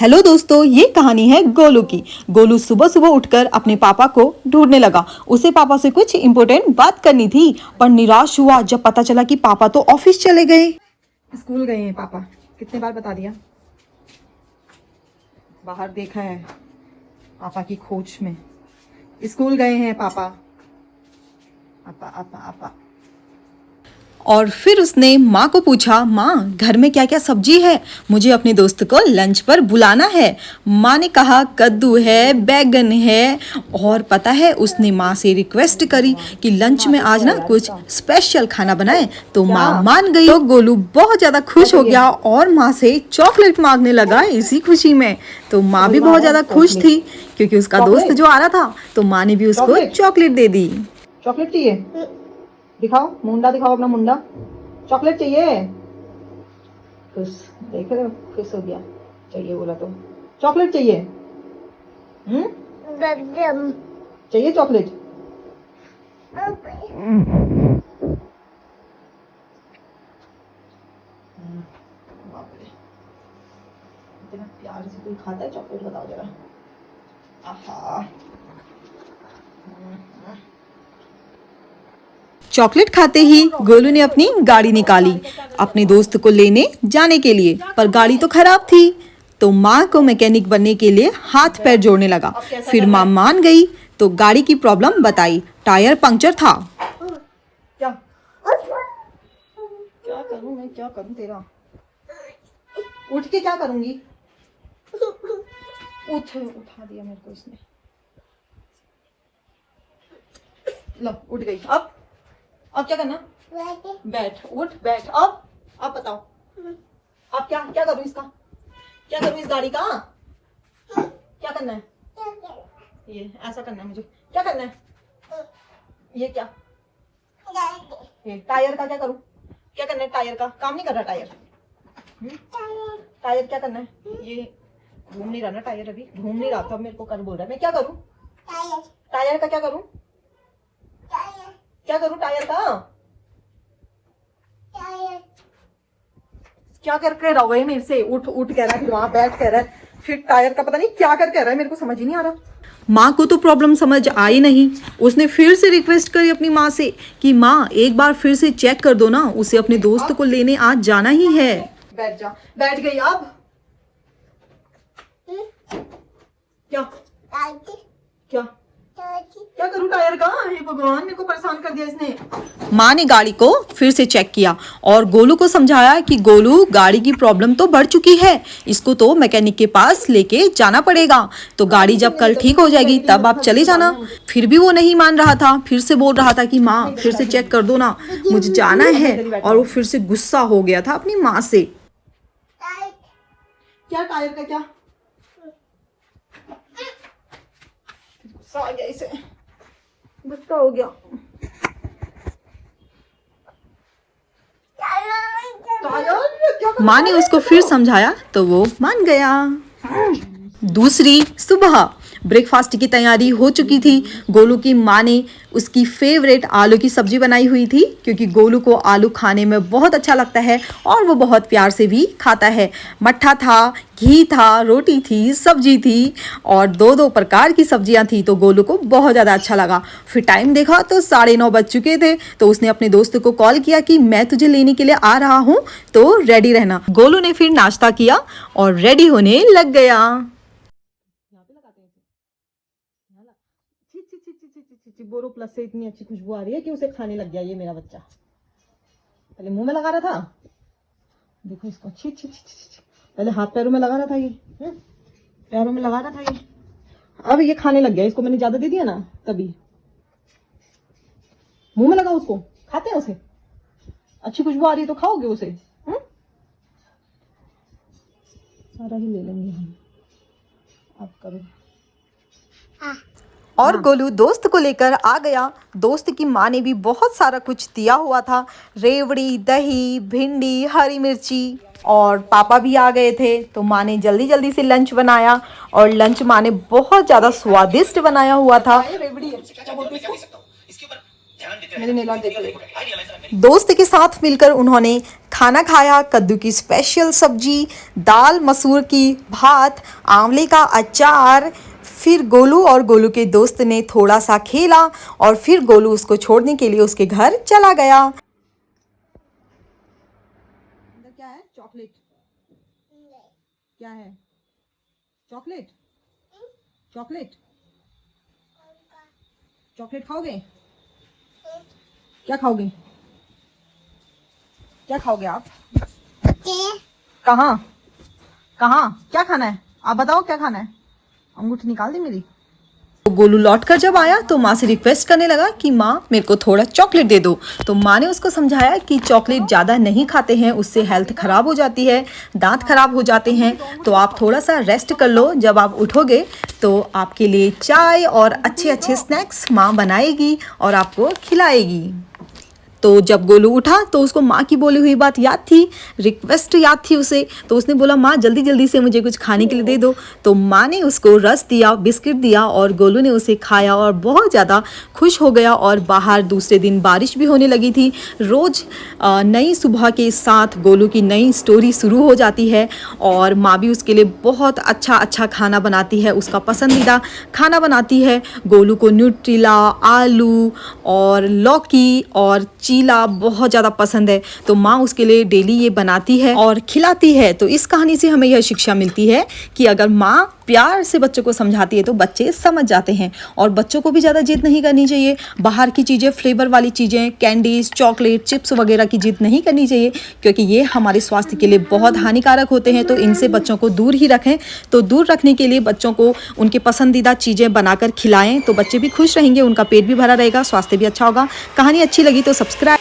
Hello दोस्तों, ये कहानी है गोलू की। गोलू सुबह सुबह उठकर अपने पापा को ढूंढने लगा। उसे पापा से कुछ इम्पोर्टेंट बात करनी थी, पर निराश हुआ जब पता चला कि पापा तो ऑफिस चले गए। स्कूल गए हैं पापा, कितने बार बता दिया। बाहर देखा है पापा की खोज में। स्कूल गए हैं पापा। पापा पापा पापा। और फिर उसने माँ को पूछा, माँ घर में क्या क्या सब्जी है, मुझे अपने दोस्त को लंच पर बुलाना है। माँ ने कहा कद्दू है, बैगन है, और पता है उसने माँ से रिक्वेस्ट करी कि लंच में आज ना कुछ स्पेशल खाना बनाए, तो माँ मान गई। तो गोलू बहुत ज़्यादा खुश हो गया और माँ से चॉकलेट मांगने लगा इसी खुशी में। तो माँ भी बहुत ज़्यादा खुश थी क्योंकि उसका दोस्त जो आ रहा था, तो माँ ने भी उसको चॉकलेट दे दी। चॉकलेट चाहिए? दिखाओ, मुंडा दिखाओ अपना मुंडा। चॉकलेट चाहिए? खुश, देख रहे हो, खुश हो गया। चाहिए बोला तो चॉकलेट चाहिए। चाहिए चॉकलेट? इतना प्यार से कोई खाता है चॉकलेट, बताओ जरा। आहा। चॉकलेट खाते ही गोलू ने अपनी गाड़ी निकाली अपने दोस्त को लेने जाने के लिए, पर गाड़ी तो खराब थी। तो माँ को मैकेनिक बनने के लिए हाथ पैर जोड़ने लगा। फिर माँ मान गई तो गाड़ी की प्रॉब्लम बताई, टायर पंक्चर था। क्या करूं मैं, क्या करूं तेरा? उठ के क्या करूंगी? उठा दिया मेरे को इसने। लो उठ गई। अब क्या करना? बैठ, उठ बैठ। अब बताओ, अब क्या करूं इसका? क्या करूं इस गाड़ी का? क्या करना है? ये ऐसा करना है मुझे। क्या करना है? ये क्या? ये टायर का क्या करूं? क्या करना है टायर का? काम नहीं कर रहा टायर। टायर क्या करना है? ये घूम नहीं रहा ना टायर, अभी घूम नहीं रहा था, मेरे को कर बोल रहा है। मैं क्या करूं? टायर का क्या करूं? क्या करूं टायर का? क्या कर रहा है मेरे से? उठ उठ कह रहा है, फिर वहां बैठ कह रहा है, फिर टायर का पता नहीं क्या कह रहा है, मेरे को समझ ही नहीं आ रहा। माँ को तो प्रॉब्लम समझ आई नहीं। उसने फिर से रिक्वेस्ट करी अपनी माँ से कि माँ एक बार फिर से चेक कर दो ना, उसे अपने दोस्त को लेने आज जाना ही है। बैठ जा। बैठ गई अब? क्या क्या करूं टायर का? हे भगवान, मेरे को परेशान कर दिया इसने। माँ ने गाड़ी को फिर से चेक किया और गोलू को समझाया कि गोलू गाड़ी की प्रॉब्लम तो बढ़ चुकी है, इसको तो मैकेनिक के पास लेके जाना पड़ेगा। तो गाड़ी जब कल ठीक हो जाएगी तब आप चले जाना। फिर भी वो नहीं मान रहा था, फिर से बोल रहा था कि माँ फिर से चेक कर दो ना, मुझे जाना है। और वो फिर से गुस्सा हो गया था अपनी माँ से। क्या टायर का? क्या गुस्सा आ गया इसे, गुस्सा हो गया। माँ ने उसको फिर समझाया तो वो मान गया। दूसरी सुबह ब्रेकफास्ट की तैयारी हो चुकी थी। गोलू की माँ ने उसकी फेवरेट आलू की सब्जी बनाई हुई थी, क्योंकि गोलू को आलू खाने में बहुत अच्छा लगता है और वो बहुत प्यार से भी खाता है। मट्ठा था, घी था, रोटी थी, सब्जी थी और दो प्रकार की सब्जियां थी। तो गोलू को बहुत ज़्यादा अच्छा लगा। फिर टाइम देखा तो 9:30 बज चुके थे। तो उसने अपने दोस्त को कॉल किया कि मैं तुझे लेने के लिए आ रहा हूँ, तो रेडी रहना। गोलू ने फिर नाश्ता किया और रेडी होने लग गया। बोरो प्लस से इतनी अच्छी खुशबू आ रही है कि उसे खाने लग गया ये मेरा बच्चा। पहले मुंह में लगा रहा था, देखो इसको, छी छी छी छी। पहले हाथ पैरों में लगा रहा था, ये पैरों में लगा रहा था ये, अब ये खाने लग गया। इसको मैंने ज्यादा दे दिया ना, तभी मुंह में लगा। उसको खाते हैं, उसे अच्छी खुशबू आ रही है तो खाओगे उसे। सारा ही ले लेंगे हम, आप करो। और गोलू दोस्त को लेकर आ गया। दोस्त की माँ ने भी बहुत सारा कुछ दिया हुआ था, रेवड़ी, दही, भिंडी, हरी मिर्ची, और पापा भी आ गए थे। तो माँ ने जल्दी जल्दी से लंच बनाया और लंच माँ ने बहुत ज़्यादा स्वादिष्ट बनाया हुआ था। दोस्त के साथ मिलकर उन्होंने खाना खाया, कद्दू की स्पेशल सब्जी, दाल मसूर की, भात, आंवले का अचार। फिर गोलू और गोलू के दोस्त ने थोड़ा सा खेला और फिर गोलू उसको छोड़ने के लिए उसके घर चला गया। अंदर क्या है? चॉकलेट। क्या है? चॉकलेट। चॉकलेट। चॉकलेट खाओगे? क्या खाओगे? क्या खाओगे आप? कहाँ? कहाँ? क्या खाना है? आप बताओ क्या खाना है? अंगूठी निकाल दी मेरी। तो गोलू लौट कर जब आया तो माँ से रिक्वेस्ट करने लगा कि माँ मेरे को थोड़ा चॉकलेट दे दो। तो माँ ने उसको समझाया कि चॉकलेट ज़्यादा नहीं खाते हैं, उससे हेल्थ ख़राब हो जाती है, दांत खराब हो जाते हैं। तो आप थोड़ा सा रेस्ट कर लो, जब आप उठोगे तो आपके लिए चाय और अच्छे अच्छे स्नैक्स माँ बनाएगी और आपको खिलाएगी। तो जब गोलू उठा तो उसको माँ की बोली हुई बात याद थी, रिक्वेस्ट याद थी उसे। तो उसने बोला माँ जल्दी जल्दी से मुझे कुछ खाने के लिए दे दो। तो माँ ने उसको रस दिया, बिस्किट दिया और गोलू ने उसे खाया और बहुत ज़्यादा खुश हो गया। और बाहर दूसरे दिन बारिश भी होने लगी थी। रोज़ नई सुबह के साथ गोलू की नई स्टोरी शुरू हो जाती है और माँ भी उसके लिए बहुत अच्छा अच्छा खाना बनाती है, उसका पसंदीदा खाना बनाती है। गोलू को न्यूट्रिला, आलू और लौकी और चीला बहुत ज़्यादा पसंद है। तो माँ उसके लिए डेली ये बनाती है और खिलाती है। तो इस कहानी से हमें यह शिक्षा मिलती है कि अगर माँ प्यार से बच्चों को समझाती है तो बच्चे समझ जाते हैं। और बच्चों को भी ज़्यादा जिद नहीं करनी चाहिए। बाहर की चीज़ें, फ्लेवर वाली चीज़ें, कैंडीज़, चॉकलेट, चिप्स वगैरह की जिद नहीं करनी चाहिए, क्योंकि ये हमारे स्वास्थ्य के लिए बहुत हानिकारक होते हैं। तो इनसे बच्चों को दूर ही रखें। तो दूर रखने के लिए बच्चों को उनके पसंदीदा चीज़ें बनाकर खिलाएं, तो बच्चे भी खुश रहेंगे, उनका पेट भी भरा रहेगा, स्वास्थ्य भी अच्छा होगा। कहानी अच्छी लगी तो सब्सक्राइब